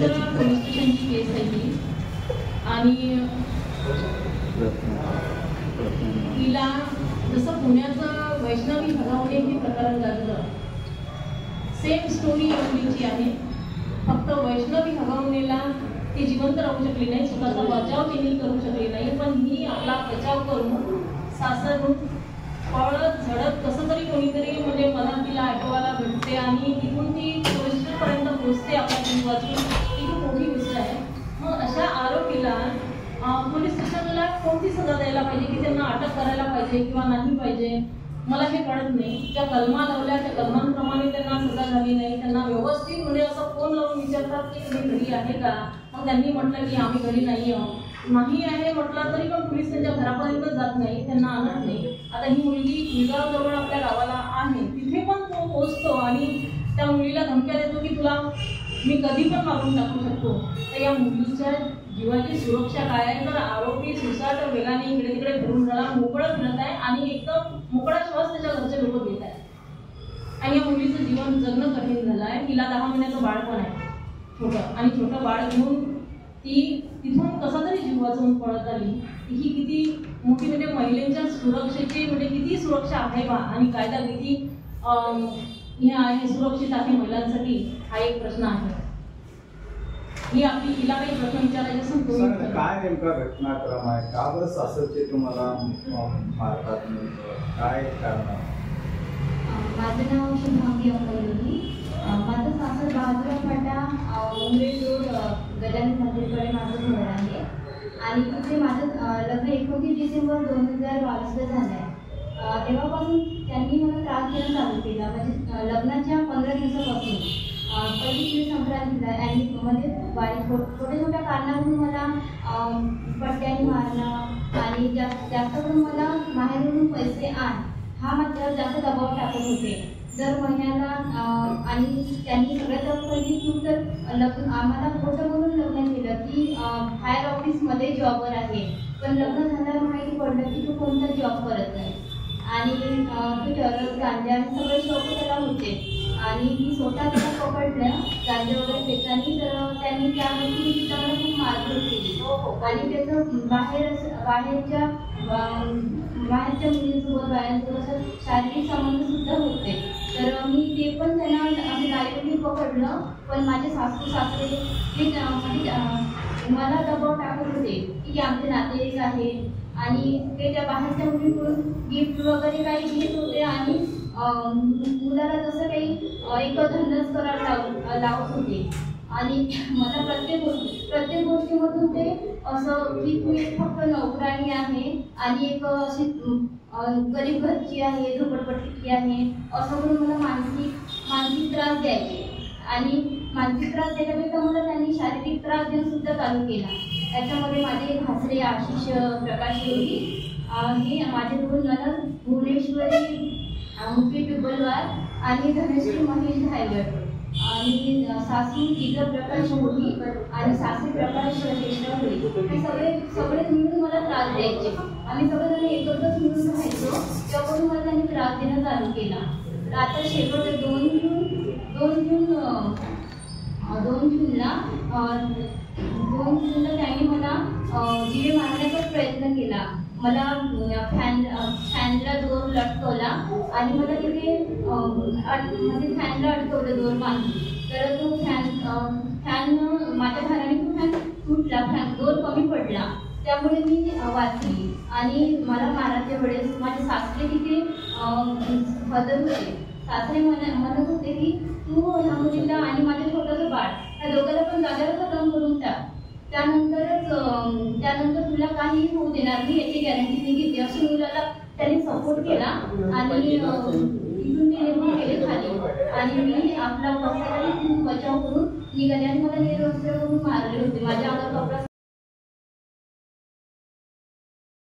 Police स्टेशनची केस आहे ही आणि तिला जसं पुण्याचं वैष्णवी भगावणे हे प्रकरण झालं सेम स्टोरी या मुलीची आहे. फक्त वैष्णवी भगावणेला ती जिवंत राहू शकली नाही, स्वतःचा बचाव तिने करू शकली नाही, पण ही आपला बचाव करून सासरून पळत झडत कसं तरी कोणीतरी म्हणजे मला तिला ऑटोवाला भेटते आणि तिथून ती पोलिसपर्यंत पोहोचते आपल्या जीव वाचून. ही खूप मोठी गोष्ट आहे. मग अशा आरोपीला पोलीस स्टेशनला कोणती सजा द्यायला पाहिजे की त्यांना अटक करायला पाहिजे किंवा नाही पाहिजे मला हे कळत नाही. ज्या कलमा लावल्या त्या कलमांप्रमाणे त्यांना सजा झाली नाही. त्यांना व्यवस्थित म्हणजे असं फोन लावून विचारतात की तुम्ही घरी आहे का, मग त्यांनी म्हटलं की आम्ही घरी नाही आहे म्हटलं तरी पण पोलीस त्यांच्या घरापर्यंत जात नाही, त्यांना आणत नाही. आता ही मुलगी निगावजवळ आपल्या गावाला आहे, तिथे पण तो पोहोचतो आणि त्या मुलीला धमक्या देतो की तुला मी कधी पण मारून टाकू शकतो. तर या मुलीच्या जीवाची सुरक्षा काय आहे तर आरोपी सुसाट वेगाने इकडे तिकडे फिरून झाला मोकळं फिरत आहे आणि एकदम मोकळा श्वास त्याच्या घरचे लोक देत आहेत आणि या मुलीचं जीवन जगणं कठीण झालं आहे. तिला 10 महिन्याचं बाळ पण आहे छोटं आणि छोटं बाळ घेऊन ती तिथून कसा तरी जीव वाचवून पळत आली. ही किती मोठी म्हणजे महिलांच्या सुरक्षेची म्हणजे किती सुरक्षा आहे बा आणि कायदा किती हे आहे सुरक्षित आहे महिलांसाठी हा एक प्रश्न आहे. ही आपली तिला काही प्रश्न विचारायचे असेल काय नेमका घटनाक्रम आहे, का बरं सासरचे तुम्हाला मारतात, काय कारण आहे? माझं नाव शुभांगी अंकलगी. माझं सासर बहादुरा फाटा उमरेड रोड गजानन मंदिरकडे माझं घर आहे आणि तिथे माझं लग्न 29 डिसेंबर 2022 झालं आहे. तेव्हापासून त्यांनी मला त्रास देणं चालू केला. म्हणजे लग्नाच्या 15 दिवसापासून पहिली संक्रांतीला आणि म्हणजे छोट्या छोट्या कारणावरून मला पट्ट्याने मारणं आणि जास्त करून मला बाहेरून पैसे आण हा मात्र जास्त दबाव टाकत होते दर महिन्याला. आणि त्यांनी सगळ्यात पहिली चूक तर आम्हाला खोटं बोलून लग्न केलं की हायर ऑफिसमध्ये जॉबवर आहे, पण लग्न झाल्यावर माहिती पडलं की तो कोणता जॉब करत नाही आणि ते ठरव गांजा आणि सगळे शौक त्याला होते आणि मी स्वतः त्याला पकडलं गांजा वगैरे पेतानी. तर त्यांनी त्यामध्ये सुद्धा मला खूप मारहाण केली आणि त्याचं बाहेरच्या मुलींसोबत बायांसोबत असं शारीरिक संबंध सुद्धा होते. तर मी ते पण त्यांना डायरेक्टली पकडलं, पण माझे सासू सासरे ते मला दबाव टाकत होते की आमचे नातेवाईक आहे आणि ते त्या बाहेरच्या मुलीकडून गिफ्ट वगैरे काही घेत होते आणि मुलाला जसं काही एक धंदाच करायला लावत होते आणि मला प्रत्येक गोष्टीमधून ते असं की तू एक फक्त नोकराणी आहे आणि एक अशी गरीब घरची आहे, झोपडपट्टीची आहे असं करून मला मानसिक त्रास द्यायचे आणि मानसिक त्रास देण्यापेक्षा मला त्यांनी शारीरिक त्रास देणं सुद्धा चालू केला. त्याच्यामध्ये माझे भासरे आशिष प्रकाश योगी हे माझे 2 नणंद भुवनेश्वरी मुकेश डुबलवार आणि धनश्री महेश धायगड आणि सासू तिजा प्रकाश मोठी आणि सासू प्रकाश शेषरावळे हे सगळे मिळून मला त्रास द्यायचे. आम्ही सगळेजण एकत्रच मिळून राहायचो, त्याकडून मला त्यांनी त्रास देणं चालू केला. तर आता शेवट 2 जूनला त्यांनी मला जीवे मारण्याचा प्रयत्न केला. मला फॅनला दोर लटकवला आणि मला तिथे म्हणजे फॅनला अडकवलं दोर बांधून. तर तो फॅन माझ्या घराने तो फॅन तुटला, दोर कमी पडला, त्यामुळे मी वाचली. आणि मला मारायच्या वेळेस माझे सासरे तिथे हजर होते. सासरे म्हणत होते की तू ह्या मुलीला आणि माझ्या छोटंसं बाळ ह्या दोघांना पण जागेवर खतम करून टाक, त्यानंतर तुला काही होऊ देणार नाही याची गॅरंटी मी घेते. असं मुलाला त्यांनी सपोर्ट केला आणि तिथून ते निघून गेले खाली आणि मी आपला बचाव करून निघाले आणि मला